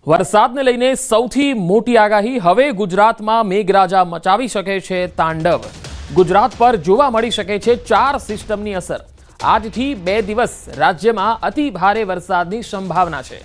વરસાદને લઈને સૌથી મોટી આગાહી હવે ગુજરાતમાં મેઘરાજા મચાવી શકે છે તાંડવ। ગુજરાત પર જોવા મળી શકે છે 4 સિસ્ટમની અસર। આજથી 2 દિવસ રાજ્યમાં અતિ ભારે વરસાદની સંભાવના છે।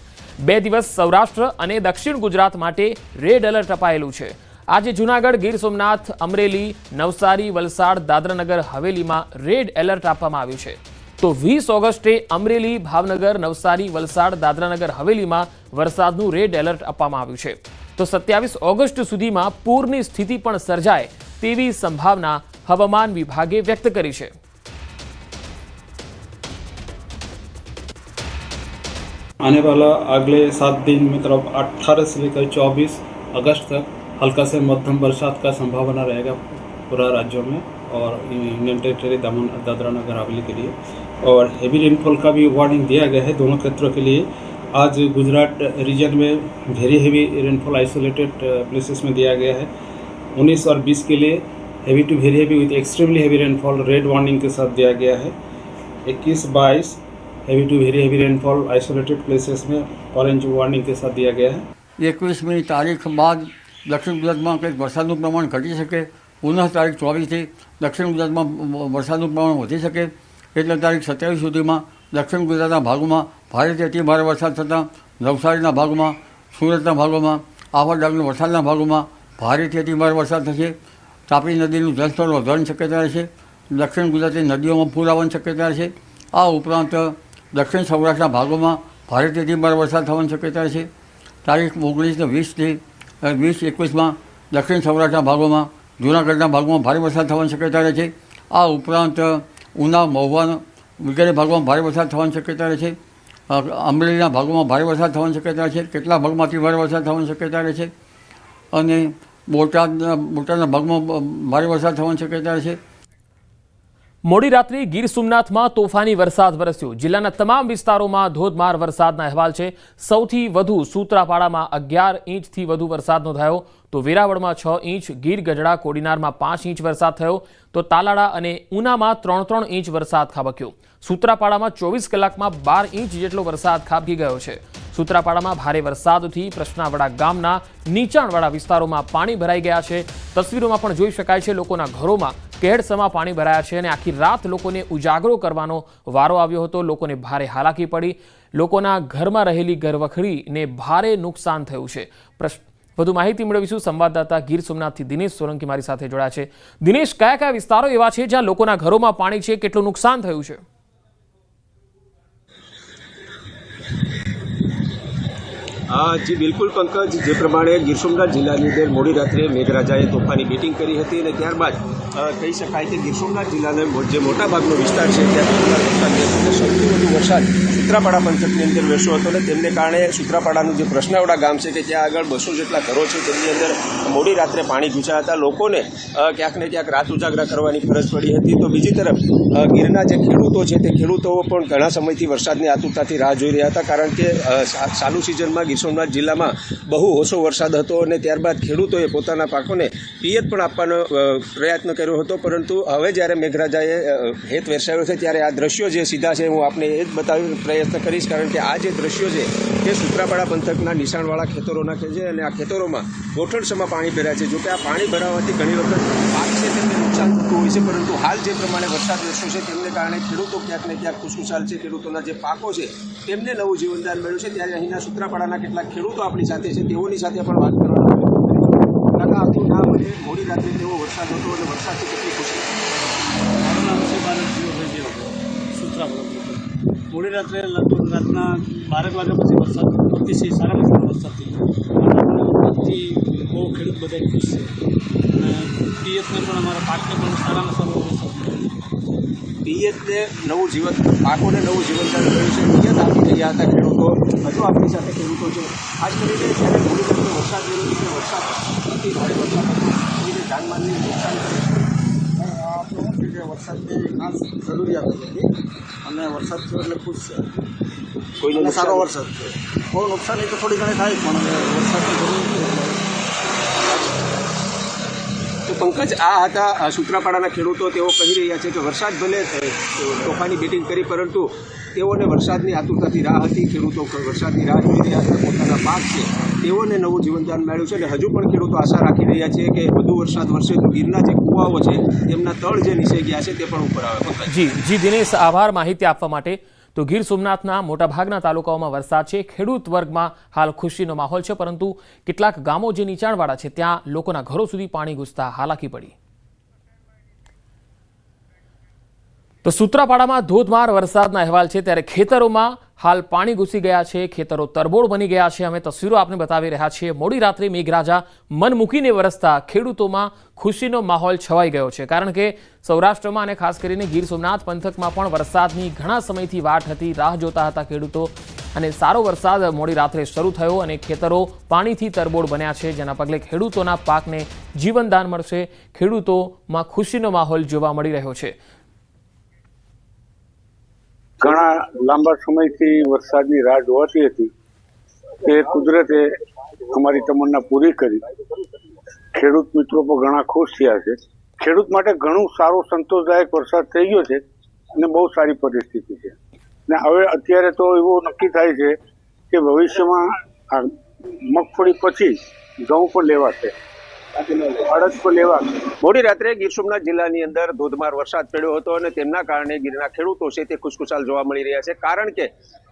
2 દિવસ સૌરાષ્ટ્ર અને દક્ષિણ ગુજરાત માટે રેડ એલર્ટ અપાયેલું છે। આજે જૂનાગઢ, ગીર સોમનાથ, અમરેલી, નવસારી, વલસાડ, દાદરાનગર હવેલીમાં રેડ એલર્ટ આપવામાં આવ્યું છે। તો 20 ઓગસ્ટે અમરેલી, ભાવનગર, નવસારી, વલસાડ, દાદરાનગર હવેલીમાં વરસાદનું રેડ એલર્ટ આપવામાં આવ્યું છે। તો 27 ઓગસ્ટ સુધીમાં પૂરની સ્થિતિ પણ સર્જાય તેવી સંભાવના હવામાન વિભાગે વ્યક્ત કરી છે। आने वाला अगले 7 दिन मतलब 18 से लेकर 24 अगस्त तक हल्का से मध्यम बरसात का संभावना रहेगा पूरा राज्यों में और यूनियन टेरिटरी दमन दादरा नगर हवेली के लिए। और हेवी रेनफॉल का भी वार्निंग दिया गया है दोनों क्षेत्रों के लिए। आज गुजरात रीजन में very heavy rainfall isolated places में दिया गया है। 19 और 20 के लिए heavy to very heavy with extremely heavy rainfall red warning के साथ दिया गया है। 21-22 heavy to very heavy rainfall isolated places में ऑरेंज वार्निंग के साथ दिया गया है। 21મી તારીખ બાદ દક્ષિણ ગુજરાતમાં કંઈક વરસાદનું પ્રમાણ ઘટી શકે। પુનઃ તારીખ 24થી દક્ષિણ ગુજરાતમાં વરસાદનું પ્રમાણ વધી શકે। એટલે તારીખ 27 સુધીમાં દક્ષિણ ગુજરાતના ભાગોમાં ભારેથી અતિ ભારે વરસાદ થતાં નવસારીના ભાગોમાં, સુરતના ભાગોમાં, આહવા ડાંગના વરસાદના ભાગોમાં ભારેથી અતિ ભારે વરસાદ થશે। તાપી નદીનું જળસ્તર વધવાની શક્યતા રહેશે। દક્ષિણ ગુજરાતની નદીઓમાં પૂર આવવાની શક્યતા રહેશે। આ ઉપરાંત દક્ષિણ સૌરાષ્ટ્રના ભાગોમાં ભારેથી અતિ ભારે વરસાદ થવાની શક્યતા છે। તારીખ 19 ને 20થી 20-21માં દક્ષિણ સૌરાષ્ટ્રના ભાગોમાં, જૂનાગઢના ભાગોમાં ભારે વરસાદ થવાની શક્યતા રહે છે। આ ઉપરાંત ઉના, મહુવા વગેરે ભાગોમાં ભારે વરસાદ થવાની શક્યતા રહે છે। અમરેલીના ભાગોમાં ભારે વરસાદ થવાની શક્યતા છે। કેટલાક ભાગમાં અતિ ભારે વરસાદ થવાની શક્યતા રહે છે અને બોટાદના ભાગમાં ભારે વરસાદ થવાની શક્યતા રહે છે। મોડી રાત્રે ગીર સોમનાથમાં તોફાની વરસાદ વરસ્યો। જિલ્લાના તમામ વિસ્તારોમાં ધોધમાર વરસાદના અહેવાલ છે। સૌથી વધુ સૂત્રાપાડામાં 11 ઇંચથી વધુ વરસાદ નોંધાયો, તો વેરાવળમાં 6 ઇંચ, ગીર ગઢડા, કોડીનારમાં 5 ઇંચ વરસાદ થયો, તો તાલાળા અને ઉનામાં 3-3 ઇંચ વરસાદ ખાબક્યો। સૂત્રાપાડામાં 24 કલાકમાં 12 ઇંચ જેટલો વરસાદ ખાબકી ગયો છે। સૂત્રાપાડામાં ભારે વરસાદથી પ્રશ્નાવડા ગામના નીચાણવાળા વિસ્તારોમાં પાણી ભરાઈ ગયા છે। તસવીરોમાં પણ જોઈ શકાય છે લોકોના ઘરોમાં કેડસમાં પાણી ભરાયા છે અને આખી રાત લોકોને ઉજાગરો કરવાનો વારો આવ્યો હતો। લોકોને ભારે હાલાકી પડી। લોકોના ઘરમાં રહેલી ઘરવખરીને ભારે નુકસાન થયું છે। વધુ માહિતી મેળવીશું સંવાદદાતા ગીર સોમનાથથી દિનેશ સોલંકી મારી સાથે જોડાયા છે। દિનેશ, કયા કયા વિસ્તારો એવા છે જ્યાં લોકોના ઘરોમાં પાણી છે, કેટલું નુકસાન થયું છે? જી બિલકુલ પંકજ, જે પ્રમાણે ગીર સોમનાથ જિલ્લાની અંદર મોડી રાત્રે મેઘરાજાએ તોફાની બેટિંગ કરી હતી અને ત્યારબાદ કહી શકાય કે ગીર સોમનાથ જિલ્લાનો જે મોટાભાગનો વિસ્તાર છે ત્યાં સૌથી વધુ વરસાદ સૂત્રાપાડા પંથકની અંદર વરસ્યો હતો અને તેમને કારણે સૂત્રાપાડાનું જે પ્રશ્નાવડા ગામ છે કે ત્યાં આગળ 200 જેટલા ઘરો છે તેમની અંદર મોડી રાત્રે પાણી ઘૂસ્યા હતા। લોકોને ક્યાંક ને ક્યાંક રાત ઉજાગરા કરવાની ફરજ પડી હતી। તો બીજી તરફ ગીરના જે ખેડૂતો છે તે ખેડૂતો પણ ઘણા સમયથી વરસાદની આતુરતાથી રાહ જોઈ રહ્યા હતા, કારણ કે ચાલુ સિઝનમાં ગીર સોમનાથ જિલ્લામાં બહુ ઓછો વરસાદ હતો અને ત્યારબાદ ખેડૂતોએ પોતાના પાકોને પિયત પણ આપવાનો પ્રયત્ન કર્યો હતો। પરંતુ હવે જ્યારે મેઘરાજાએ હેત વરસાવ્યો છે ત્યારે આ દ્રશ્યો જે સીધા છે હું આપને એ જ બતાવી પ્રયત્ન કરીશ, કારણ કે આ જે દ્રશ્યો છે તે સૂત્રાપાડા પંથકના નિશાણવાળા ખેતરોના છે અને આ ખેતરોમાં ગોઠણસમાં પાણી ભરાય છે। જોકે આ પાણી ભરાવાથી ઘણી વખત પાક છે તેમને નુકસાન થતું હોય છે, પરંતુ હાલ જે પ્રમાણે વરસાદ વરસ્યો છે તેમને કારણે ખેડૂતો ક્યાંક ને ક્યાંક ખુશખુશાલ છે। ખેડૂતોના જે પાકો છે તેમને નવું જીવનદાન મળ્યું છે। ત્યારે અહીંના સૂત્રાપાડાના કેટલાક ખેડૂતો આપણી સાથે છે, તેઓની સાથે પણ વાત કરવાનો કાકા, આપણું નામ અને મોડી રાત્રે કેવો વરસાદ હતો અને વરસાદથી કેટલી ખુશી? મારું નામ છે ભારતજીઓ સૂત્રાપાડા। મોડી રાત્રે લગભગ રાતના 12 વાગ્યા પછી વરસાદ અતિશય સારામાં વરસાદ થઈ ગયો અને બહુ ખેડૂત બધા ખુશ છે અને પિયતને પણ અમારા પાકને પણ સારામાં સારો વરસાદ મળ્યો। પિયતને નવું જીવન, પાકોને નવું જીવનદાન મળ્યું છે। પિયત આપી રહ્યા હતા ખેડૂતો, હજુ આપણી સાથે ખેડૂતો છે। ખાસ કરીને જ્યારે મોડી રાત્રે વરસાદ થયો છે, વરસાદ અતિ ભારે વરસાદ હતો, જાનમાલની નુકસાન કરે આપણે શું છે કે વરસાદની ખાસ જરૂરિયાત હતી અને વરસાદ થયો એટલે ખુશ છે। કોઈને સારો વરસાદ થયો, બહુ નુકસાની તો થોડી ઘણી થાય પણ વરસાદની જરૂર નથી। તો પંકજ, આ હતા સૂત્રાપાડાના ખેડૂતો। તેઓ કહી રહ્યા છે કે વરસાદ ભલે તોફાની બેટિંગ કરી, પરંતુ તેઓને વરસાદની આતુરતાથી રાહ હતી। ખેડૂતો વરસાદની રાહ જોઈ રહ્યા હતા, પોતાના પાક છે તેઓને નવું જીવનદાન મળ્યું છે અને હજુ પણ ખેડૂતો આશા રાખી રહ્યા છે કે વધુ વરસાદ વરસે તો ગીરના જે કુવાઓ છે તેમના તળ જે નીચે ગયા છે તે પણ ઉપર આવે. જી દિનેશ, આભાર માહિતી આપવા માટે. તો ગીર સોમનાથના મોટાભાગના તાલુકાઓમાં વરસાદ છે. ખેડૂત વર્ગમાં હાલ ખુશીનો માહોલ છે, પરંતુ કેટલાક ગામો જે નીચાણવાળા છે ત્યાં લોકોના ઘરો સુધી પાણી ઘૂસતા હાલાકી પડી. તો સૂત્રાપાડામાં ધોધમાર વરસાદના અહેવાલ છે, ત્યારે ખેતરોમાં હાલ પાણી ઘૂસી ગયા છે, ખેતરો તરબોળ બની ગયા છે. અમે તસવીરો આપને બતાવી રહ્યા છીએ. મોડી રાત્રે મેઘરાજા મન મૂકીને વરસતા ખેડૂતોમાં ખુશીનો માહોલ છવાઈ ગયો છે, કારણ કે સૌરાષ્ટ્રમાં અને ખાસ કરીને ગીર સોમનાથ પંથકમાં પણ વરસાદની ઘણા સમયથી વાટ હતી, રાહ જોતા હતા ખેડૂતો. અને સારો વરસાદ મોડી રાત્રે શરૂ થયો અને ખેતરો પાણીથી તરબોળ બન્યા છે, જેના પગલે ખેડૂતોના પાકને જીવનદાન મળશે. ખેડૂતોમાં ખુશીનો માહોલ જોવા મળી રહ્યો છે. ઘણા લાંબા સમયથી વરસાદની રાહ જોવાતી હતી, તે કુદરતે અમારી તમન્ના પૂરી કરી. ખેડૂત મિત્રો પણ ઘણા ખુશ થયા છે. ખેડૂત માટે ઘણું સારો સંતોષદાયક વરસાદ થઈ ગયો છે અને બહુ સારી પરિસ્થિતિ છે. ને હવે અત્યારે તો એવું નક્કી થાય છે કે ભવિષ્યમાં મગફળી પછી ઘઉં પણ લેવાશે, અડદ પણ લેવાશે. મોડી રાત્રે ગીર સોમનાથ જિલ્લાની અંદર ધોધમાર વરસાદ પડ્યો હતો અને તેમના કારણે ગીરના ખેડૂતો છે તે ખુશખુશાલ જોવા મળી રહ્યા છે, કારણ કે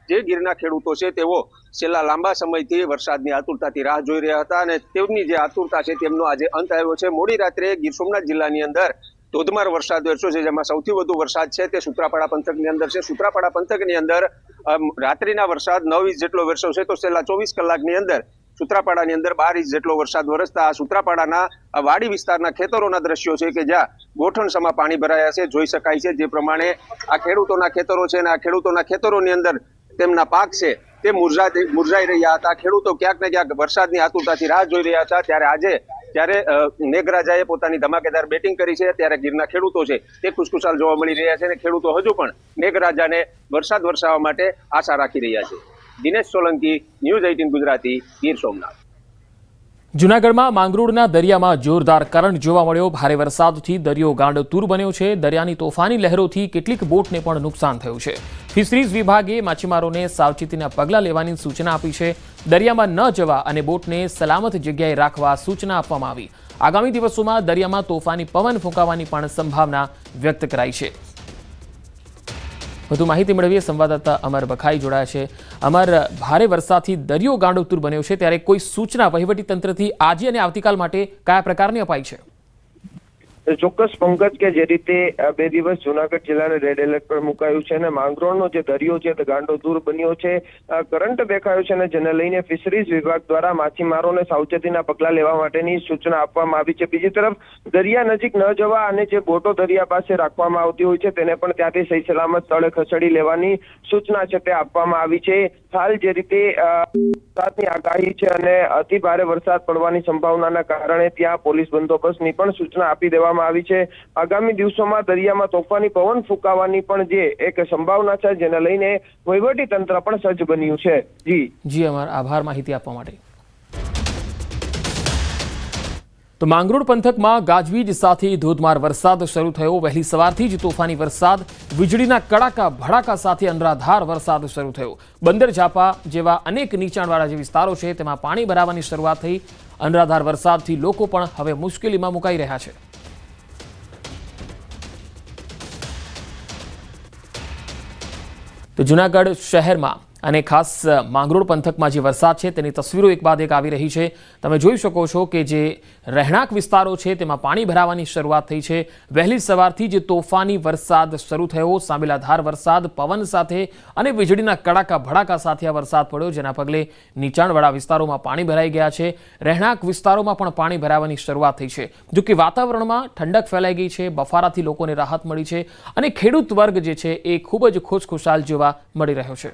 જે ગીરના ખેડૂતો છે તેઓ છેલ્લા લાંબા સમયથી વરસાદની આતુરતાથી રાહ જોઈ રહ્યા હતા અને તેમની જે આતુરતા છે તેમનો આજે અંત આવ્યો છે. મોડી રાત્રે ગીર સોમનાથ જિલ્લાની અંદર ધોધમાર વરસાદ વરસ્યો છે, જેમાં સૌથી વધુ વરસાદ છે તે સૂત્રાપાડા પંથકની અંદર છે. સૂત્રાપાડા પંથકની અંદર રાત્રિના વરસાદ 9 ઇંચ જેટલો વરસ્યો છે, તો છેલ્લા 24 કલાકની અંદર સૂત્રાપાડાની અંદર 12 ઇંચ જેટલો વરસાદ વરસતા સૂત્રાપાડાના વાડી વિસ્તારના ખેતરોના દ્રશ્યો છે કે જ્યાં ગોઠણસમાં પાણી ભરાયા છે જોઈ શકાય છે. જે પ્રમાણે આ ખેડૂતોના ખેતરો છે અને આ ખેડૂતોના ખેતરોની અંદર તેમના પાક છે તે મુરઝાઈ રહ્યા હતા. ખેડૂતો ક્યાંક ને ક્યાંક વરસાદની આતુરતાથી રાહ જોઈ રહ્યા હતા. ત્યારે મેઘરાજાએ પોતાની ધમાકેદાર બેટિંગ કરી છે, ત્યારે ગીરના ખેડૂતો છે તે ખુશખુશાલ જોવા મળી રહ્યા છે અને ખેડૂતો હજુ પણ મેઘરાજાને વરસાદ વરસાવવા માટે આશા રાખી રહ્યા છે. દિનેશ સોલંકી, ન્યૂઝ 18 ગુજરાતી, ગીર સોમનાથ. જૂનાગઢમાં માંગરોળના દરિયામાં જોરદાર કરંટ જોવા મળ્યો. ભારે વરસાદથી દરિયો ગાંડતૂર બન્યો છે. દરિયાની તોફાની લહેરોથી કેટલીક બોટને પણ નુકસાન થયું છે. ફિશરીઝ વિભાગે માછીમારોને સાવચેતીના પગલાં લેવાની સૂચના આપી છે. દરિયામાં ન જવા અને બોટને સલામત જગ્યાએ રાખવા સૂચના આપવામાં આવી. આગામી દિવસોમાં દરિયામાં તોફાની પવન ફૂંકાવાની પણ સંભાવના વ્યક્ત કરાઈ છે. વધુ માહિતી મેળવીએ, સંવાદદાતા અમર બખાઈ જોડાયા છે. અમર, ભારે વરસાદથી દરિયો ગાંડોતુર બન્યો છે, ત્યારે કોઈ સૂચના વહીવટીતંત્રથી આજે અને આવતીકાલ માટે કયા પ્રકારની અપાઈ છે? ચોક્કસ પંકજ, કે જે રીતે 2 દિવસ જૂનાગઢ જિલ્લાને રેડ એલર્ટ પર મુકાયું છે અને માંગરોળનો જે દરિયો છે તે ગાંડોતુર બન્યો છે, કરંટ દેખાયો છે અને જેને લઈને ફિશરીઝ વિભાગ દ્વારા માછીમારોને સાવચેતીના પગલાં લેવા માટેની સૂચના આપવામાં આવી છે. બીજી તરફ દરિયા નજીક ન જવા અને જે બોટો દરિયા પાસે રાખવામાં આવતી હોય છે તેને પણ ત્યાંથી સહી સલામત સ્થળે ખસેડી લેવાની સૂચના છે તે આપવામાં આવી છે. હાલ જે રીતે વરસાદની આગાહી છે અને અતિ ભારે વરસાદ પડવાની સંભાવનાના કારણે ત્યાં પોલીસ બંદોબસ્તની પણ સૂચના આપી દેવામાં આવી છે. આગામી દિવસોમાં દરિયામાં તોફાની પવન ફૂંકાવાની પણ જે એક સંભાવના છે, જેને લઈને વહીવટી તંત્ર પણ સજ્જ બન્યું છે. જી અમર, આભાર માહિતી આપવા માટે. તો માંગરોળ પંથકમાં ગાજવીજ સાથે ધોધમાર વરસાદ શરૂ થયો. વહેલી સવારથી જ તોફાની વરસાદ, વીજળીના કડાકા ભડાકા સાથે અનરાધાર વરસાદ શરૂ થયો. બંદર ઝાપા જેવા અનેક નીચાણવાળા જે વિસ્તારો છે તેમાં પાણી ભરાવાની શરૂઆત થઈ. અનરાધાર વરસાદથી લોકો પણ હવે મુશ્કેલીમાં મુકાઈ રહ્યા છે. તો જૂનાગઢ શહેરમાં અને ખાસ માંગરોળ પંથકમાં જે વરસાદ છે તેની તસવીરો એક બાદ એક આવી રહી છે. તમે જોઈ શકો છો કે જે રહેણાંક વિસ્તારો છે તેમાં પાણી ભરાવાની શરૂઆત થઈ છે. વહેલી સવારથી જ તોફાની વરસાદ શરૂ થયો. સાંબેલાધાર વરસાદ, પવન સાથે અને વીજળીના કડાકા ભડાકા સાથે આ વરસાદ પડ્યો, જેના પગલે નીચાણવાળા વિસ્તારોમાં પાણી ભરાઈ ગયા છે. રહેણાંક વિસ્તારોમાં પણ પાણી ભરાવાની શરૂઆત થઈ છે. જો કે વાતાવરણમાં ઠંડક ફેલાઈ ગઈ છે, બફારાથી લોકોને રાહત મળી છે અને ખેડૂત વર્ગ જે છે એ ખૂબ જ ખુશખુશાલ જોવા મળી રહ્યો છે.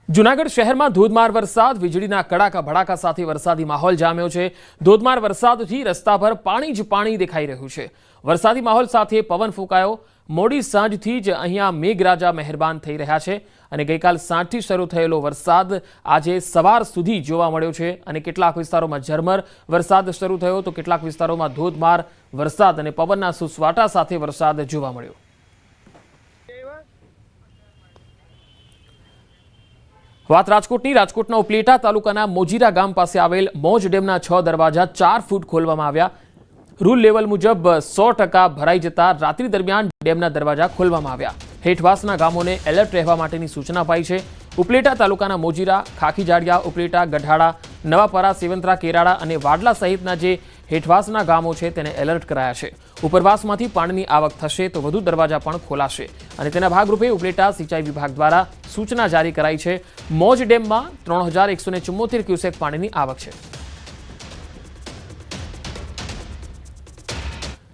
જૂનાગઢ શહેરમાં ધોધમાર વરસાદ, વીજળીના કડાકા ભડાકા સાથે વરસાદી માહોલ જામ્યો છે. ધોધમાર વરસાદથી રસ્તા પર પાણી જ પાણી દેખાઈ રહ્યું છે. વરસાદી માહોલ સાથે પવન ફૂંકાયો. મોડી સાંજથી જ અહીંયા મેઘરાજા મહેરબાન થઈ રહ્યા છે અને ગઈકાલ સાંજથી શરૂ થયેલો વરસાદ આજે સવાર સુધી જોવા મળ્યો છે અને કેટલાક વિસ્તારોમાં ઝરમર વરસાદ શરૂ થયો તો કેટલાક વિસ્તારોમાં ધોધમાર વરસાદ અને પવનના સુસવાટા સાથે વરસાદ જોવા મળ્યો. વાત રાજકોટની. રાજકોટના ઉપલેટા તાલુકાના મોજીરા ગામ પાસે આવેલ મોજ ડેમના 6 દરવાજા 4 ફૂટ ખોલવામાં આવ્યા. રૂલ લેવલ મુજબ 100% ભરાઈ જતા રાત્રિ દરમિયાન ડેમના દરવાજા ખોલવામાં આવ્યા. હેઠવાસના ગામોને એલર્ટ રહેવા માટેની સૂચના અપાઈ છે. ઉપલેટા તાલુકાના મોજીરા, ખાખીજાડિયા, ઉપલેટા, ગઢાડા, નવાપરા, સેવંતરા, કેરાળા અને વાડલા સહિતના જે હેઠવાસના ગામો છે તેને એલર્ટ કરાયા છે. ઉપરવાસમાંથી પાણીની આવક થશે તો વધુ દરવાજા પણ ખોલાશે અને તેના ભાગરૂપે ઉપલેટા સિંચાઈ વિભાગ દ્વારા સૂચના જારી કરાઈ છે. મોજ ડેમમાં 3174 ક્યુસેક પાણીની આવક છે.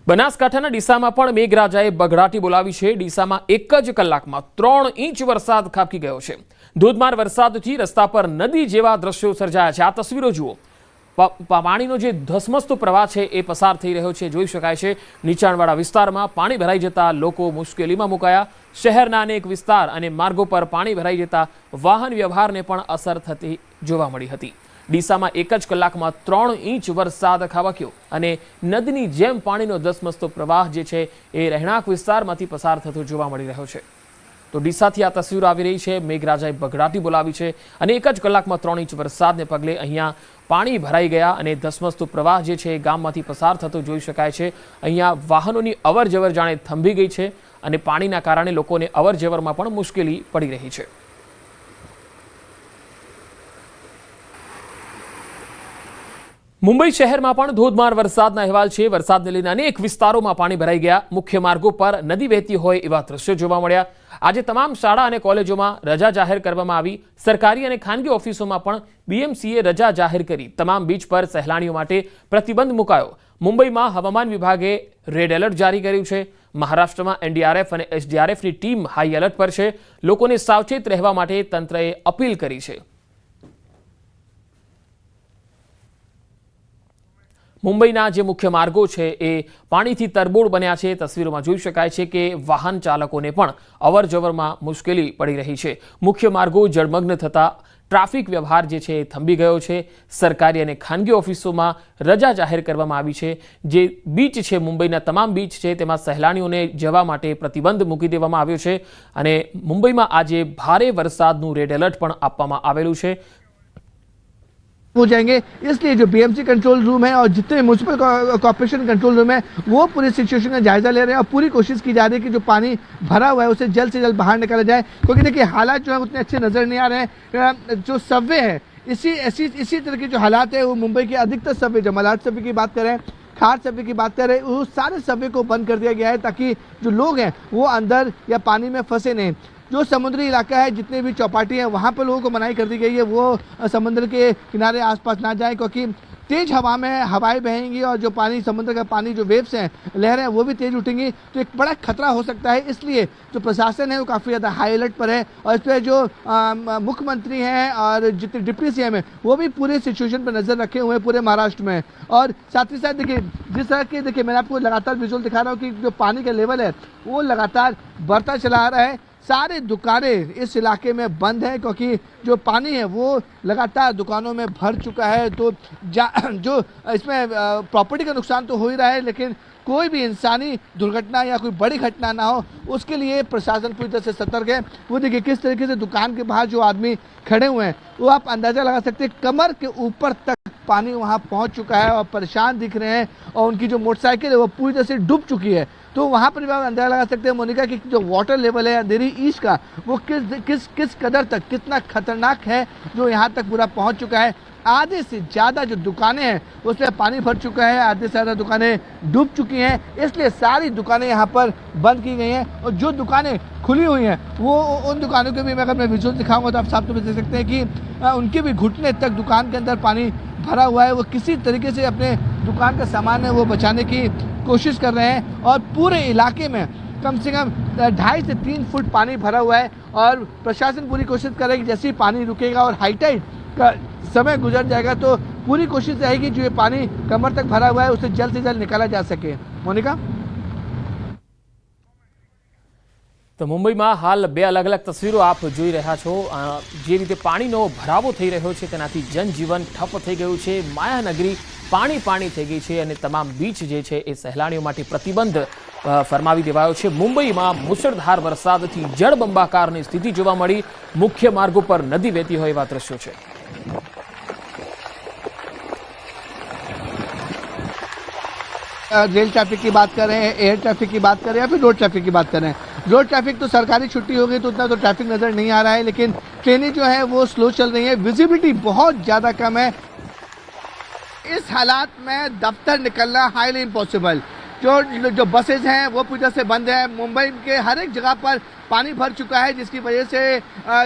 બનાસકાંઠાના ડીસામાં પણ મેઘરાજાએ બઘડાટી બોલાવી છે. ડીસામાં એક જ કલાકમાં 3 ઇંચ વરસાદ ખાબકી ગયો છે. ધોધમાર વરસાદથી રસ્તા પર નદી જેવા દ્રશ્યો સર્જાયા છે. આ તસવીરો જુઓ. પાણીનો જે ધસમસતો પ્રવાહ છે એ પસાર થઈ રહ્યો છે, જોઈ શકાય છે. નીચાણવાળા વિસ્તારમાં પાણી ભરાઈ જતા લોકો મુશ્કેલીમાં મુકાયા. શહેરના અનેક વિસ્તાર અને માર્ગો પર પાણી ભરાઈ જતા વાહન વ્યવહારને પણ અસર થતી જોવા મળી હતી. ડીસામાં એક જ કલાકમાં 3 ઇંચ વરસાદ ખાબક્યો અને નદીની જેમ પાણીનો ધસમસતો પ્રવાહ જે છે એ રહેણાંક વિસ્તારમાંથી પસાર થતો જોવા મળી રહ્યો છે. તો ડીસાથી આ તસવીરો આવી રહી છે. મેઘરાજાએ બઘડાટી બોલાવી છે અને એક જ કલાકમાં 3 ઇંચ વરસાદને પગલે અહીંયા પાણી ભરાઈ ગયા અને ધસમસતો પ્રવાહ જે છે એ ગામમાંથી પસાર થતો જોઈ શકાય છે. અહીંયા વાહનોની અવર જવર જાણે થંભી ગઈ છે અને પાણીના કારણે લોકોને અવર જવરમાં પણ મુશ્કેલી પડી રહી છે. મુંબઈ શહેરમાં પણ ધોધમાર વરસાદના અહેવાલ છે. વરસાદને લઈને અનેક વિસ્તારોમાં પાણી ભરાઈ ગયા. મુખ્ય માર્ગો પર નદી વહેતી હોય એવા દ્રશ્યો જોવા મળ્યા. આજે તમામ શાળા અને કોલેજોમાં રજા જાહેર કરવામાં આવી. સરકારી અને ખાનગી ઓફિસોમાં પણ બીએમસીએ રજા જાહેર કરી. તમામ બીચ પર સહેલાણીઓ માટે પ્રતિબંધ મુકાયો. મુંબઈમાં હવામાન વિભાગે રેડ એલર્ટ જારી કર્યું છે. મહારાષ્ટ્રમાં એનડીઆરએફ અને એસડીઆરએફની ટીમ હાઈ એલર્ટ પર છે. લોકોને સાવચેત રહેવા માટે તંત્રએ અપીલ કરી છે. મુંબઈના જે મુખ્ય માર્ગો છે એ પાણીથી તરબોળ બન્યા છે. તસવીરોમાં જોઈ શકાય છે કે વાહન ચાલકોને પણ અવર જવરમાં મુશ્કેલી પડી રહી છે. મુખ્ય માર્ગો જળમગ્ન થતા ટ્રાફિક વ્યવહાર જે છે એ થંભી ગયો છે. સરકારી અને ખાનગી ઓફિસોમાં રજા જાહેર કરવામાં આવી છે. જે બીચ છે, મુંબઈના તમામ બીચ છે, તેમાં સહેલાણીઓને જવા માટે પ્રતિબંધ મૂકી દેવામાં આવ્યો છે અને મુંબઈમાં આજે ભારે વરસાદનું રેડ એલર્ટ પણ આપવામાં આવેલું છે. हो जाएंगे, इसलिए जो बीएमसी कंट्रोल रूम है और जितने म्यूनसिपल कॉर्पोरेशन कंट्रोल रूम है वो पूरी सिचुएशन का जायजा ले रहे हैं और पूरी कोशिश की जा रही है कि जो पानी भरा हुआ है उसे जल्द से जल्द बाहर निकाला जाए. क्योंकि देखिए हालात जो है उतने अच्छे नजर नहीं आ रहे हैं. जो सबवे है इसी तरह के जो हालात है वो मुंबई के अधिकतर सबवे, जो मलाड सबवे की बात करें, खार सबवे की बात करें, उस सारे सबवे को बंद कर दिया गया है ताकि जो लोग हैं वो अंदर या पानी में फंसे नहीं. जो समुद्री इलाका है, जितने भी चौपाटी हैं, वहाँ पर लोगों को मनाही कर दी गई है वो समुद्र के किनारे आसपास ना जाएं क्योंकि तेज हवा में हवाएं बहेंगी और जो पानी, समुद्र का पानी, जो वेव्स हैं, लहरें हैं, वो भी तेज उठेंगी तो एक बड़ा खतरा हो सकता है. इसलिए जो प्रशासन है वो काफ़ी ज़्यादा हाई अलर्ट पर है और इस पर जो मुख्यमंत्री हैं और जितने डिप्टी सीएम हैं वो भी पूरे सिचुएशन पर नज़र रखे हुए हैं पूरे महाराष्ट्र में. और साथ ही साथ देखिए जिस तरह के, देखिए मैंने आपको लगातार विजुअल दिखा रहा हूँ कि जो पानी का लेवल है वो लगातार बढ़ता चला आ रहा है. सारे दुकानें इस इलाके में बंद हैं क्योंकि जो पानी है वो लगातार दुकानों में भर चुका है. तो जो इसमें प्रॉपर्टी का नुकसान तो हो ही रहा है लेकिन कोई भी इंसानी दुर्घटना या कोई बड़ी घटना ना हो उसके लिए प्रशासन पूरी तरह से सतर्क है. वो देखिए किस तरीके से दुकान के बाहर जो आदमी खड़े हुए हैं वो आप अंदाज़ा लगा सकते हैं कमर के ऊपर तक पानी वहाँ पहुँच चुका है और परेशान दिख रहे हैं और उनकी जो मोटरसाइकिल है वो पूरी तरह से डूब चुकी है. तो वहाँ पर भी आप अंदाजा लगा सकते हैं मोनिका कि जो वाटर लेवल है अंधेरी ईस्ट का वो किस कदर तक, कितना खतरनाक है जो यहाँ तक पूरा पहुँच चुका है. आधे से ज़्यादा जो दुकानें हैं उसमें पानी भर चुका है, आधे से ज़्यादा दुकानें डूब चुकी हैं. इसलिए सारी दुकानें यहाँ पर बंद की गई हैं और जो दुकानें खुली हुई हैं वो उन दुकानों के भी अगर मैं विजुअल दिखाऊंगा तो आप साफ तौर पर देख सकते हैं कि उनके भी घुटने तक दुकान के अंदर पानी भरा हुआ है. वो किसी तरीके से अपने दुकान का सामान है वो बचाने की कोशिश कर रहे हैं और पूरे इलाके में कम से कम 2.5 से 3 फुट पानी भरा हुआ है और प्रशासन पूरी कोशिश कर रहा है कि जैसे ही पानी रुकेगा और हाई टाइड का समय गुजर जाएगा तो पूरी कोशिश रहेगी जो ये पानी कमर तक भरा हुआ है उसे जल्द से जल्द निकाला जा सके. मोनिका. તો મુંબઈમાં હાલ બે અલગ અલગ તસવીરો આપ જોઈ રહ્યા છો. જે રીતે પાણીનો ભરાવો થઈ રહ્યો છે તેનાથી જનજીવન ઠપ થઈ ગયું છે. માયાનગરી પાણી પાણી થઈ ગઈ છે અને તમામ બીચ જે છે એ સહેલાણીઓ માટે પ્રતિબંધ ફરમાવી દેવાયો છે. મુંબઈમાં મુશળધાર વરસાદથી જળબંબાકારની સ્થિતિ જોવા મળી. મુખ્ય માર્ગો પર નદી વહેતી હોય એવા દ્રશ્યો છે. रेल ट्रैफिक की बात करें, एयर ट्रैफिक की बात करें या फिर रोड ट्रैफिक की बात करें, रोड ट्रैफिक तो सरकारी छुट्टी हो गई तो उतना तो ट्रैफिक नज़र नहीं आ रहा है, लेकिन ट्रेनें जो है वो स्लो चल रही है, विजिबिलिटी बहुत ज़्यादा कम है. इस हालात में दफ्तर निकलना हाईली इम्पॉसिबल. जो बसेज हैं वो पूरी तरह से बंद है. मुंबई के हर एक जगह पर पानी भर चुका है, जिसकी वजह से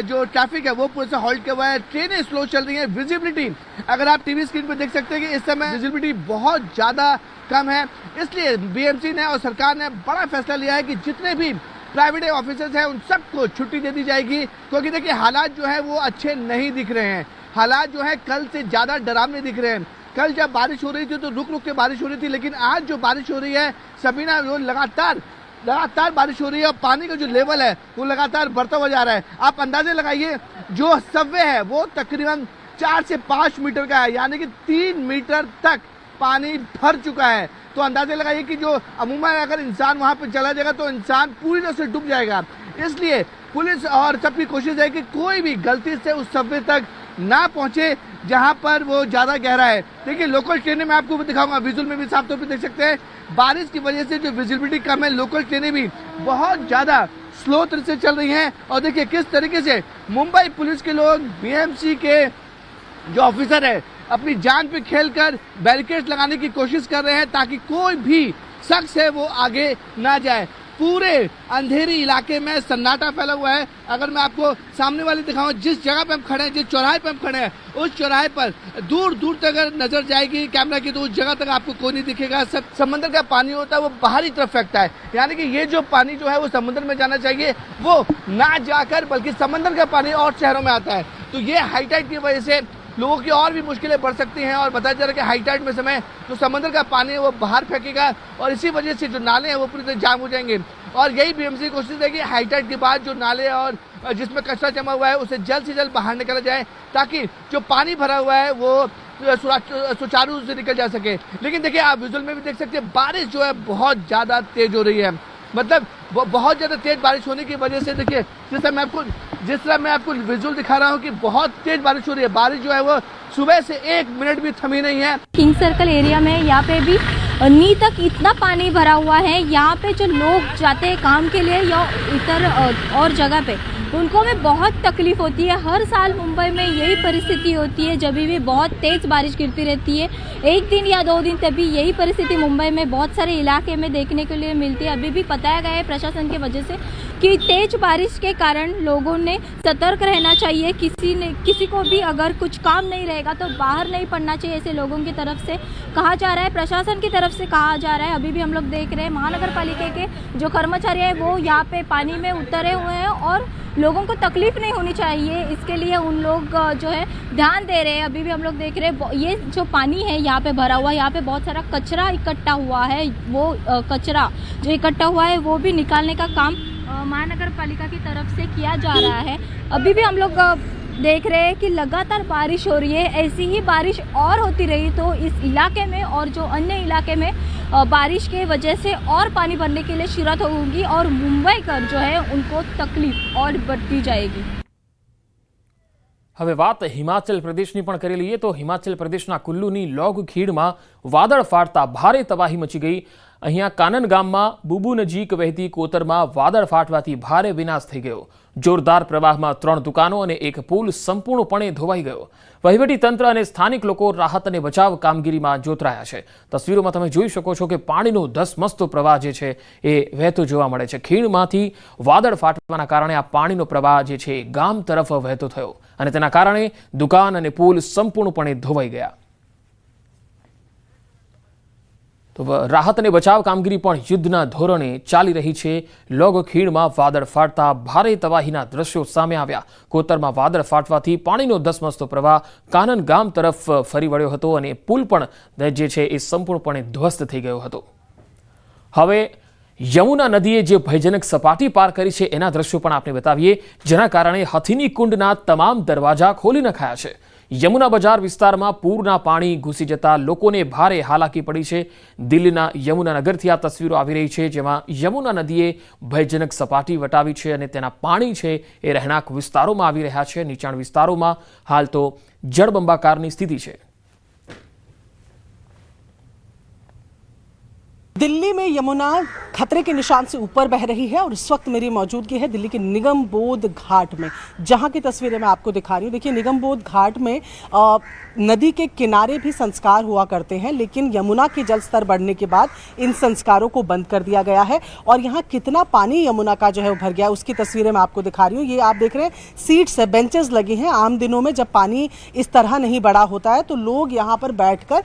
जो ट्रैफिक है वो पूरे से हॉल्ट किया हुआ है. ट्रेनें स्लो चल रही हैं. विजिबिलिटी अगर आप टीवी स्क्रीन पर देख सकते हैं कि इस समय विजिबिलिटी बहुत ज़्यादा कम है. इसलिए बीएमसी ने और सरकार ने बड़ा फैसला लिया है कि जितने भी प्राइवेट ऑफिसर्स हैं उन सबको छुट्टी दे दी जाएगी, क्योंकि देखिए हालात जो है वो अच्छे नहीं दिख रहे हैं. हालात जो है कल से ज़्यादा डरावने दिख रहे हैं. कल जब बारिश हो रही थी तो रुक रुक के बारिश हो रही थी, लेकिन आज जो बारिश हो रही है सबीना, वो लगातार बारिश हो रही है और पानी का जो लेवल है वो लगातार बढ़ता हुआ जा रहा है. आप अंदाजे लगाइए, जो सबवे है वो तकरीबन 4 से 5 मीटर का है, यानी कि 3 मीटर तक पानी भर चुका है. तो अंदाजे लगाइए कि जो अमूमन अगर इंसान वहां पे चला जाएगा तो इंसान पूरी तरह से डूब जाएगा. इसलिए पुलिस और सबकी कोशिश है कि कोई भी गलती से उस सबवे तक ना पहुंचे जहां पर वो ज़्यादा गहरा है. देखिए लोकल ट्रेनें मैं आपको दिखाऊंगा, विजुअल में भी साफ तौर पर देख सकते हैं. बारिश की वजह से जो विजिबिलिटी कम है, लोकल ट्रेनें भी बहुत ज़्यादा स्लो तरह से चल रही हैं. और देखिए किस तरीके से मुंबई पुलिस के लोग, बीएमसी के जो ऑफिसर है, अपनी जान पे खेलकर बैरिकेड लगाने की कोशिश कर रहे हैं ताकि कोई भी शख्स है वो आगे ना जाए. पूरे अंधेरी इलाके में सन्नाटा फैला हुआ है. अगर मैं आपको सामने वाले दिखाऊं, जिस जगह पे हम खड़े हैं, जिस चौराहे पे हम खड़े हैं, उस चौराहे पर दूर दूर तक अगर नजर जाएगी कैमरा की तो उस जगह तक आपको कोई नहीं दिखेगा. सब समंदर का पानी होता है वो बाहरी तरफ फेंकता है, यानी कि ये जो पानी जो है वो समुद्र में जाना चाहिए वो ना जाकर बल्कि समंदर का पानी और शहरों में आता है. तो ये हाई टाइड की वजह से लोगों की और भी मुश्किलें बढ़ सकती हैं. और बताया जा रहा है कि हाई टाइड में समय जो समंदर का पानी है वो बाहर फेंकेगा और इसी वजह से जो नाले हैं वो पूरी तरह जाम हो जाएंगे. और यही बीएमसी की कोशिश है कि हाई टाइड के बाद जो नाले और जिसमें कचरा जमा हुआ है उसे जल्द से जल्द बाहर निकाला जाए, ताकि जो पानी भरा हुआ है वो सुचारू रूप से निकल जा सके. लेकिन देखिए आप विजुअल में भी देख सकते हैं, बारिश जो है बहुत ज़्यादा तेज हो रही है. मतलब बहुत ज़्यादा तेज बारिश होने की वजह से देखिए जिस तरह मैं आपको विजुअल दिखा रहा हूँ कि बहुत तेज बारिश हो रही है. बारिश जो है वो सुबह से 1 मिनट भी थमी नहीं है. किंग सर्कल एरिया में यहाँ पे भी नी तक इतना पानी भरा हुआ है. यहाँ पे जो लोग जाते हैं काम के लिए या इधर और जगह पे, उनको भी बहुत तकलीफ होती है. हर साल मुंबई में यही परिस्थिति होती है, जब भी बहुत तेज़ बारिश गिरती रहती है. 1 दिन या 2 दिन तभी यही परिस्थिति मुंबई में बहुत सारे इलाके में देखने के लिए मिलती है. अभी भी बताया गया है प्रशासन की वजह से कि तेज बारिश के कारण लोगों ने सतर्क रहना चाहिए. किसी को भी अगर कुछ काम नहीं रहेगा तो बाहर नहीं पड़ना चाहिए, ऐसे लोगों की तरफ से कहा जा रहा है, प्रशासन की तरफ से कहा जा रहा है. अभी भी हम लोग देख रहे हैं महानगर पालिका के जो कर्मचारी हैं वो यहाँ पे पानी में उतरे हुए हैं और लोगों को तकलीफ नहीं होनी चाहिए, इसके लिए उन लोग जो है ध्यान दे रहे हैं. अभी भी हम लोग देख रहे हैं ये जो पानी है यहाँ पे भरा हुआ है, यहाँ पे बहुत सारा कचरा इकट्ठा हुआ है. वो कचरा जो इकट्ठा हुआ है वो भी निकालने का काम महानगर पालिका की तरफ से किया जा रहा है. अभी भी हम लोग देख रहे हैं कि लगातार बारिश हो रही है. ऐसी ही बारिश और होती रही तो इस इलाके में और जो अन्य इलाके में बारिश के वजह से और पानी भरने के लिए शिरत होगी और मुंबई कर जो है उनको तकलीफ और बढ़ती जाएगी. હવે વાત હિમાચલ પ્રદેશની પણ કરી લઈએ તો હિમાચલ પ્રદેશના કુલ્લુની લોગ ખીણમાં વાદળ ફાટતા ભારે તબાહી મચી ગઈ. અહીંયા કાનન ગામમાં બુબુ નજીક વહેતી કોતરમાં વાદળ ફાટવાથી ભારે વિનાશ થઈ ગયો. જોરદાર પ્રવાહમાં 3 દુકાનો અને એક પુલ સંપૂર્ણપણે ધોવાઈ ગયો. વહીવટી તંત્ર અને સ્થાનિક લોકો રાહત અને બચાવ કામગીરીમાં જોતરાયા છે. તસવીરોમાં તમે જોઈ શકો છો કે પાણીનો ધસમસતો પ્રવાહ જે છે એ વહેતો જોવા મળે છે. ખીણમાંથી વાદળ ફાટવાના કારણે આ પાણીનો પ્રવાહ જે છે ગામ તરફ વહેતો થયો અને તેના કારણે દુકાન અને પુલ સંપૂર્ણપણે ધોવાઈ ગયા. તો રાહત અને બચાવ કામગીરી પણ યુદ્ધના ધોરણે ચાલી રહી છે. લોગ ખીણમાં વાદળ ફાટતા ભારે તબાહીના દ્રશ્યો સામે આવ્યા. કોતરમાં વાદળ ફાટવાથી પાણીનો ધસમસતો પ્રવાહ કાનન ગામ તરફ ફરી વળ્યો હતો અને પુલ પણ જે છે એ સંપૂર્ણપણે ધ્વસ્ત થઈ ગયો હતો. હવે યમુના નદીએ જે ભયજનક સપાટી પાર કરી છે એના દ્રશ્યો પણ આપણે બતાવીએ, જેના કારણે હથિની કુંડના તમામ દરવાજા ખોલી નખાયા છે. યમુના બજાર વિસ્તારમાં પૂરના પાણી ઘૂસી જતા લોકોને ભારે હાલાકી પડી છે. દિલ્હીના યમુના નગરથી આ તસવીરો આવી રહી છે, જેમાં યમુના નદીએ ભયજનક સપાટી વટાવી છે અને તેના પાણી છે એ રહેણાંક વિસ્તારોમાં આવી રહ્યા છે. નીચાણ વિસ્તારોમાં હાલ તો જળબંબાકારની સ્થિતિ છે. दिल्ली में यमुना खतरे के निशान से ऊपर बह रही है और इस वक्त मेरी मौजूदगी है दिल्ली के निगम बोध घाट में, जहां की तस्वीरें मैं आपको दिखा रही हूँ. देखिए, निगम बोध घाट में नदी के किनारे भी संस्कार हुआ करते हैं, लेकिन यमुना के जल स्तर बढ़ने के बाद इन संस्कारों को बंद कर दिया गया है. और यहाँ कितना पानी यमुना का जो है भर गया, उसकी तस्वीरें मैं आपको दिखा रही हूँ. ये आप देख रहे हैं, सीट्स है, बेंचेस लगी हैं. आम दिनों में जब पानी इस तरह नहीं बढ़ा होता है तो लोग यहाँ पर बैठकर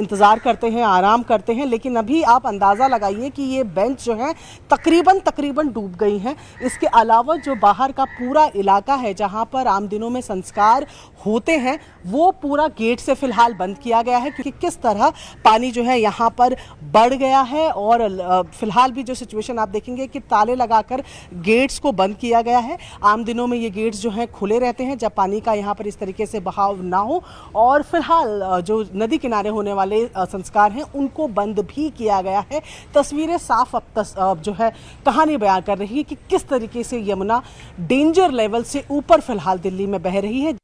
इंतजार करते हैं, आराम करते हैं. लेकिन अभी आप अंदाज़ा लगाइए कि ये बेंच जो है तकरीबन डूब गई हैं. इसके अलावा जो बाहर का पूरा इलाका है जहाँ पर आम दिनों में संस्कार होते हैं, वो पूरा गेट से फिलहाल बंद किया गया है, क्योंकि किस तरह पानी जो है यहाँ पर बढ़ गया है. और फिलहाल भी जो सिचुएशन आप देखेंगे कि ताले लगाकर गेट्स को बंद किया गया है. आम दिनों में ये गेट्स जो हैं खुले रहते हैं जब पानी का यहाँ पर इस तरीके से बहाव ना हो. और फिलहाल जो नदी किनारे होने वाले संस्कार हैं उनको बंद भी किया गया है. तस्वीरें साफ अब जो है कहानी बयान कर रही है कि किस तरीके से यमुना डेंजर लेवल से ऊपर फिलहाल दिल्ली में बह रही है.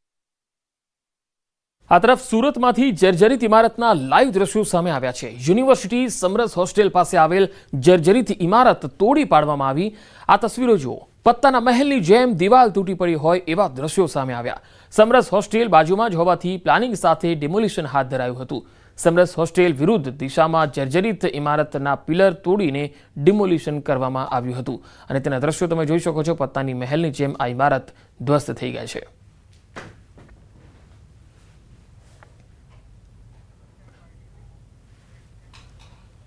આ તરફ સુરતમાંથી જર્જરિત ઇમારતના લાઈવ દ્રશ્યો સામે આવ્યા છે. યુનિવર્સિટી સમરસ હોસ્ટેલ પાસે આવેલ જર્જરિત ઇમારત તોડી પાડવામાં આવી. આ તસવીરો જુઓ. પત્તાના મહેલની જેમ દિવાલ તૂટી પડી હોય એવા દ્રશ્યો સામે આવ્યા. સમરસ હોસ્ટેલ બાજુમાં જ હોવાથી પ્લાનિંગ સાથે ડિમોલિશન હાથ ધરાયું હતું. સમરસ હોસ્ટેલ વિરુદ્ધ દિશામાં જર્જરિત ઇમારતના પિલર તોડીને ડિમોલિશન કરવામાં આવ્યું હતું અને તેના દ્રશ્યો તમે જોઈ શકો છો. પત્તાની મહેલની જેમ આ ઇમારત ધ્વસ્ત થઈ ગઈ છે.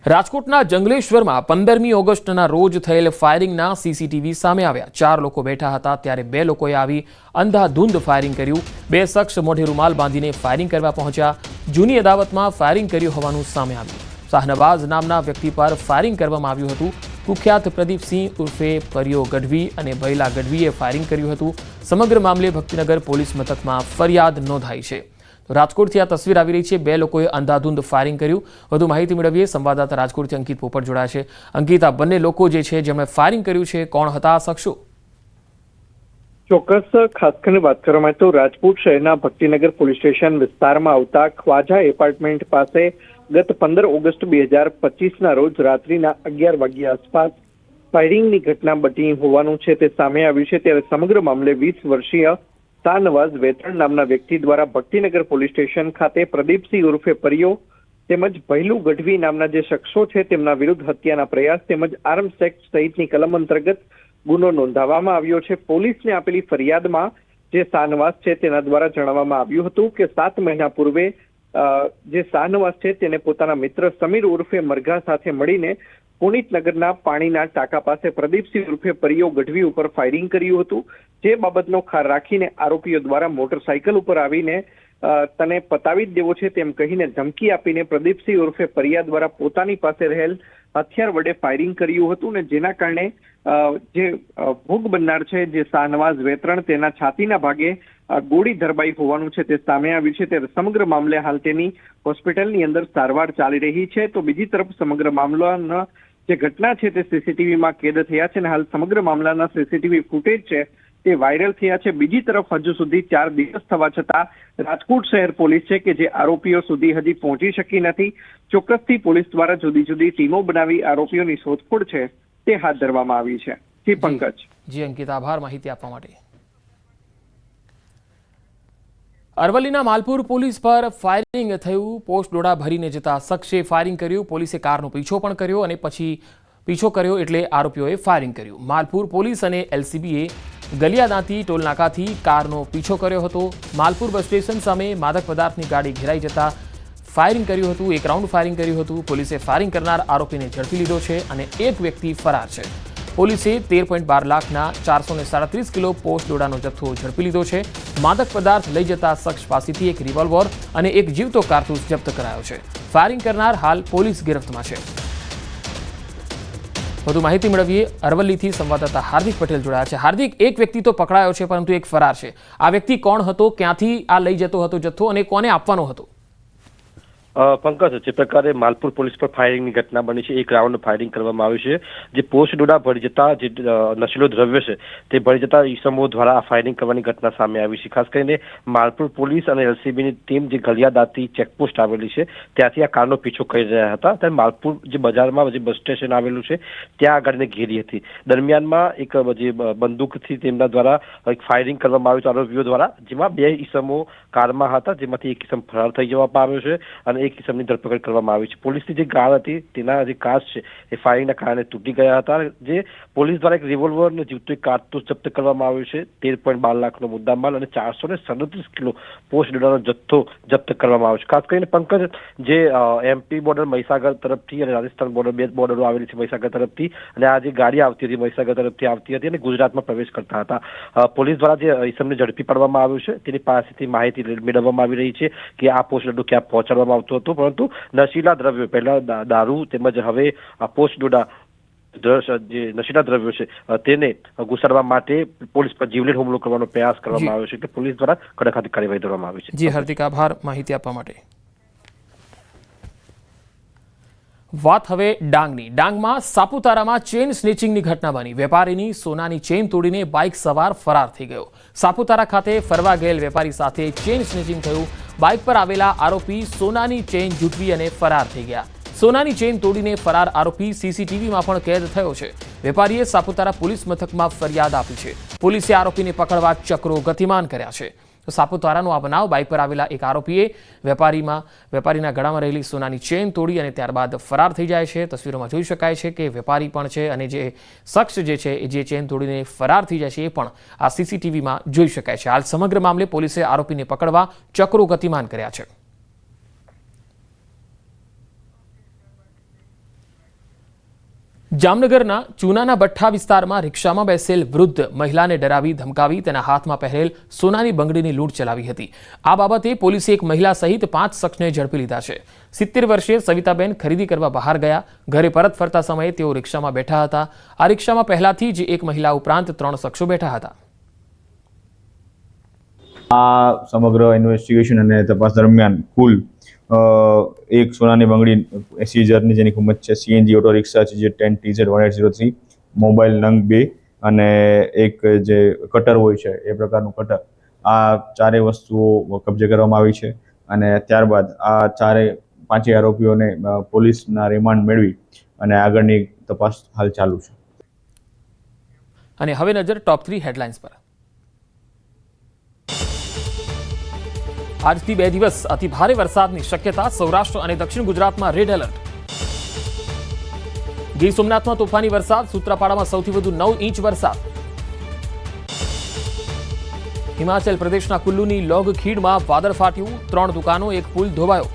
રાજકોટના જંગલેશ્વરમાં 15મી ઓગસ્ટના રોજ થયેલ ફાયરિંગના સીસીટીવી સામે આવ્યા. 4 લોકો બેઠા હતા ત્યારે 2 લોકોએ આવી અંધાધૂંધ ફાયરિંગ કર્યું. 2 શખ્સ મોઢે રૂમાલ બાંધીને ફાયરિંગ કરવા પહોંચ્યા. જૂની અદાવતમાં ફાયરિંગ કર્યું હોવાનું સામે આવ્યું. શાહનવાઝ નામના વ્યક્તિ પર ફાયરિંગ કરવામાં આવ્યું હતું. કુખ્યાત પ્રદીપસિંહ ઉર્ફે પરિયો ગઢવી અને ભૈલા ગઢવીએ ફાયરિંગ કર્યું હતું. સમગ્ર મામલે ભક્તિનગર પોલીસ મથકમાં ફરિયાદ નોંધાઈ છે. રાજકોટથી આ તસવીર આવી રહી છે. 2 લોકોએ અંધાધૂંધ ફાયરિંગ કર્યું. વધુ માહિતી મેળવીએ. સંવાદદાતા રાજકોટથી અંકિત પોપટ જોડાયા છે. અંકિત, આ બંને લોકો જે છે જેમણે ફાયરિંગ કર્યું છે, કોણ હતા આ શખ્સો? ચોક્કસ ખાસ કરીને વાત કરવામાં તો રાજકોટ શહેરના ભક્તિનગર પોલીસ સ્ટેશન વિસ્તારમાં આવતા ખ્વાજા એપાર્ટમેન્ટ પાસે ગત 15 ઓગસ્ટ 2025ના રોજ રાત્રિના 11 વાગ્યા આસપાસ ફાયરિંગની ઘટના બની હોવાનું છે તે સામે આવ્યું છે. ત્યારે સમગ્ર મામલે 20 વર્ષીય શાહનવાઝ વેતરણ નામના વ્યક્તિ દ્વારા ભક્તિનગર પોલીસ સ્ટેશન ખાતે પ્રદીપસિંહ ઉર્ફે પરિયો તેમજ ભૈલું ગઢવી નામના જે શખ્સો છે તેમના વિરુદ્ધ હત્યાના પ્રયાસ તેમજ આર્મ્સ એક્ટ સહિતની કલમ અંતર્ગત ગુનો નોંધાવવામાં આવ્યો છે. પોલીસને આપેલી ફરિયાદમાં જે શાહનવાઝ છે તેના દ્વારા જણાવવામાં આવ્યું હતું કે 7 મહિના પૂર્વે જે શાહનવાઝ છે તેને પોતાના મિત્ર સમીર ઉર્ફે મરઘા સાથે મળીને પુનિતનગરના પાણીના ટાંકા પાસે પ્રદીપસિંહ ઉર્ફે પરિયો ગઢવી ઉપર ફાયરિંગ કર્યું હતું. જે બાબતનો ખાર રાખીને આરોપીઓ દ્વારા મોટરસાયકલ ઉપર આવીને તને પતાવી જ દેવો છે તેમ કહીને ધમકી આપીને પ્રદીપસિંહ ઉર્ફે પરિયા દ્વારા પોતાની પાસે રહેલ હથિયાર વડે ફાયરિંગ કર્યું હતું ને જેના કારણે જે ભોગ બનનાર છે જે શાહનવાઝ વેતરણ તેના છાતીના ભાગે ગોળી ધરબાઈ હોવાનું છે તે સામે આવ્યું છે. ત્યારે સમગ્ર મામલે હાલ તેની હોસ્પિટલની અંદર સારવાર ચાલી રહી છે. તો બીજી તરફ સમગ્ર મામલાના જે ઘટના છે તે સીસીટીવીમાં કેદ થયા છે અને હાલ સમગ્ર મામલાના સીસીટીવી ફૂટેજ છે તે વાયરલ થયા છે. બીજી તરફ હજુ સુધી 4 દિવસ થવા છતાં રાજકોટ શહેર પોલીસ છે કે જે આરોપીઓ સુધી હજી પહોંચી શકી નથી. ચોક્કસથી પોલીસ દ્વારા જુદી જુદી ટીમો બનાવી આરોપીઓની શોધખોળ છે તે હાથ ધરવામાં આવી છે. જી પંકજ. જી અંકિત, આભાર માહિતી આપવા માટે. અરવલ્લીના માલપુર પોલીસ પર ફાયરિંગ થયું. પોસ્ટ ડોડા ભરીને જતા શખ્સે ફાયરિંગ કર્યું. પોલીસે કારનો પીછો પણ કર્યો અને પછી પીછો કર્યો એટલે આરોપીઓએ ફાયરિંગ કર્યું. માલપુર પોલીસ અને એલસીબીએ ગલિયાદાંતી ટોલનાકાથી કારનો પીછો કર્યો હતો. માલપુર બસ સ્ટેશન સામે માદક પદાર્થની ગાડી ઘેરાઈ જતા ફાયરિંગ કર્યું હતું. 1 રાઉન્ડ ફાયરિંગ કર્યું હતું. પોલીસે ફાયરિંગ કરનાર આરોપીને ઝડપી લીધો છે અને એક વ્યક્તિ ફરાર છે. પોલીસે 13.12 લાખના 437 કિલો પોસ્ટ ડોડાનો જથ્થો ઝડપી લીધો છે. માદક પદાર્થ લઈ જતા શખ્સ પાસેથી 1 રિવોલ્વર અને 1 જીવતો કારતૂસ જપ્ત કરાયો છે. ફાયરિંગ કરનાર હાલ પોલીસ ગિરફ્તમાં છે. વધુ માહિતી મેળવીએ અરવલ્લીથી સંવાદદાતા હાર્દિક પટેલ જોડાયા છે. હાર્દિક, એક વ્યક્તિ તો પકડાયો છે પરંતુ એક ફરાર છે. આ વ્યક્તિ કોણ હતો, ક્યાંથી આ લઈ જતો હતો જથ્થો અને કોને આપવાનો હતો? પંકજ, જે પ્રકારે માલપુર પોલીસ પર ફાયરિંગની ઘટના બની છે, એક રાઉન્ડ ફાયરિંગ કરવામાં આવ્યું છે. જે પોસ્ટ ડોડા ભળી જતા જે નશીલો દ્રવ્ય છે તે ભળી જતા ઈસમો દ્વારા આ ફાયરિંગ કરવાની ઘટના સામે આવી છે. ખાસ કરીને માલપુર પોલીસ અને એલસીબીની ટીમ જે ગલિયાદાતી ચેકપોસ્ટ આવેલી છે ત્યાંથી આ કારનો પીછો કરી રહ્યા હતા. ત્યારે માલપુર જે બજારમાં જે બસ સ્ટેશન આવેલું છે ત્યાં આગળને ઘેરી હતી. દરમિયાનમાં એક જે બંદૂકથી તેમના દ્વારા એક ફાયરિંગ કરવામાં આવ્યું છે આરોપીઓ દ્વારા, જેમાં 2 ઈસમો કારમાં હતા, જેમાંથી એક ઈસમ ફરાર થઈ જવામાં આવ્યો છે અને એક કિસમની ધરપકડ કરવામાં આવી છે. પોલીસની જે ગાર્ડ હતી તેના જે કાચ છે એ ફાયરિંગના કારણે તૂટી ગયા હતા. જે પોલીસ દ્વારા એક રિવોલ્વર અને જીવતું એક કારતૂસ જપ્ત કરવામાં આવ્યું છે. 13.12 લાખનો મુદ્દામાલ અને 437 કિલો પોસ્ટ ડોડાનો જથ્થો જપ્ત કરવામાં આવ્યો છે. ખાસ કરીને પંકજ, જે એમપી બોર્ડર મહીસાગર તરફથી અને રાજસ્થાન બોર્ડર 2 બોર્ડરો આવેલી છે મહીસાગર તરફથી, અને આ જે ગાડી આવતી હતી મહીસાગર તરફથી આવતી હતી અને ગુજરાતમાં પ્રવેશ કરતા હતા. પોલીસ દ્વારા જે ઈસમને ઝડપી પાડવામાં આવ્યું છે તેની પાસેથી માહિતી મેળવવામાં આવી રહી છે કે આ પોસ્ટ ડોડો ક્યાં પહોંચાડવામાં આવતો હતો, પરંતુ નશીલા દ્રવ્યો, પહેલા દારૂ તેમજ હવે આ પોસ્ટ ડોડા જે નશીલા દ્રવ્યો છે તેને ઘુસાડવા માટે પોલીસ પર જીવલેણ હુમલો કરવાનો પ્રયાસ કરવામાં આવ્યો છે. એટલે પોલીસ દ્વારા કડક હાથે કાર્યવાહી કરવામાં આવી છે. જી હાર્દિક, આભાર માહિતી આપવા માટે. વાત હવે ડાંગની. ડાંગમાં સાપુતારામાં ચેન સ્નેચિંગની ઘટના બની. વેપારીની સોનાની ચેન તોડીને બાઇક સવાર ફરાર થઈ ગયો. સાપુતારા ખાતે ફરવા ગયેલ વેપારી સાથે ચેન સ્નેચિંગ થયું. બાઇક પર આવેલા આરોપી સોનાની ચેન ઝૂંટવી અને ફરાર થઈ ગયા. સોનાની ચેન તોડીને ફરાર આરોપી સીસીટીવીમાં પણ કેદ થયો છે. વેપારીએ સાપુતારા પોલીસ મથકમાં ફરિયાદ આપી છે. પોલીસે આરોપીને પકડવા ચક્રો ગતિમાન કર્યા છે. સાપુતારાનો આ બનાવ. બાઇક પર આવેલા એક આરોપીએ વેપારીના ગળામાં રહેલી સોનાની ચેન તોડી અને ત્યારબાદ ફરાર થઈ જાય છે. તસવીરોમાં જોઈ શકાય છે કે વેપારી પણ છે અને જે શખ્સ જે છે જે ચેન તોડીને ફરાર થઈ જાય છે એ પણ આ સીસીટીવીમાં જોઈ શકાય છે. હાલ સમગ્ર મામલે પોલીસે આરોપીને પકડવા ચક્રો ગતિમાન કર્યા છે. જામનગરના ચૂનાના ભઠ્ઠા વિસ્તારમાં રિક્ષામાં બેસેલ વૃદ્ધ મહિલાને ડરાવી ધમકાવી તેના હાથમાં પહેરેલ સોનાની બંગડીની લૂંટ ચલાવી હતી. આ બાબતે પોલીસે એક મહિલા સહિત 5 શખ્સને ઝડપી લીધા છે. 70 વર્ષીય સવિતાબેન ખરીદી કરવા બહાર ગયા. ઘરે પરત ફરતા સમયે તેઓ રિક્ષામાં બેઠા હતા. આ રિક્ષામાં પહેલાથી જ એક મહિલા ઉપરાંત 3 શખ્સો બેઠા હતા. આ સમગ્ર ઇન્વેસ્ટિગેશન અને તપાસ દરમિયાન કુલ એક સોનાની બંગડી 80,000ની જેની કિંમત છે, સીએનજી ઓટો રિક્ષા છે જે 10TZ1803, મોબાઈલ નંગ 2 અને એક જે કટર હોય છે એ પ્રકારનું કટર, આ 4 વસ્તુઓ કબજે કરવામાં આવી છે. અને ત્યારબાદ આ 5 આરોપીઓને પોલીસના રિમાન્ડ મેળવી અને આગળની તપાસ હાલ ચાલુ છે. અને હવે નજર ટોપ 3 હેડલાઇન્સ પર. આજથી 2 દિવસ અતિ ભારે વરસાદની શક્યતા. સૌરાષ્ટ્ર અને દક્ષિણ ગુજરાતમાં રેડ એલર્ટ. ગીર સોમનાથમાં તોફાની વરસાદ. સૂત્રાપાડામાં સૌથી વધુ 9 ઇંચ વરસાદ. હિમાચલ પ્રદેશના કુલ્લુની લોગ ખીણમાં વાદળ ફાટ્યું. 3 દુકાનો, 1 પુલ ધોવાયો.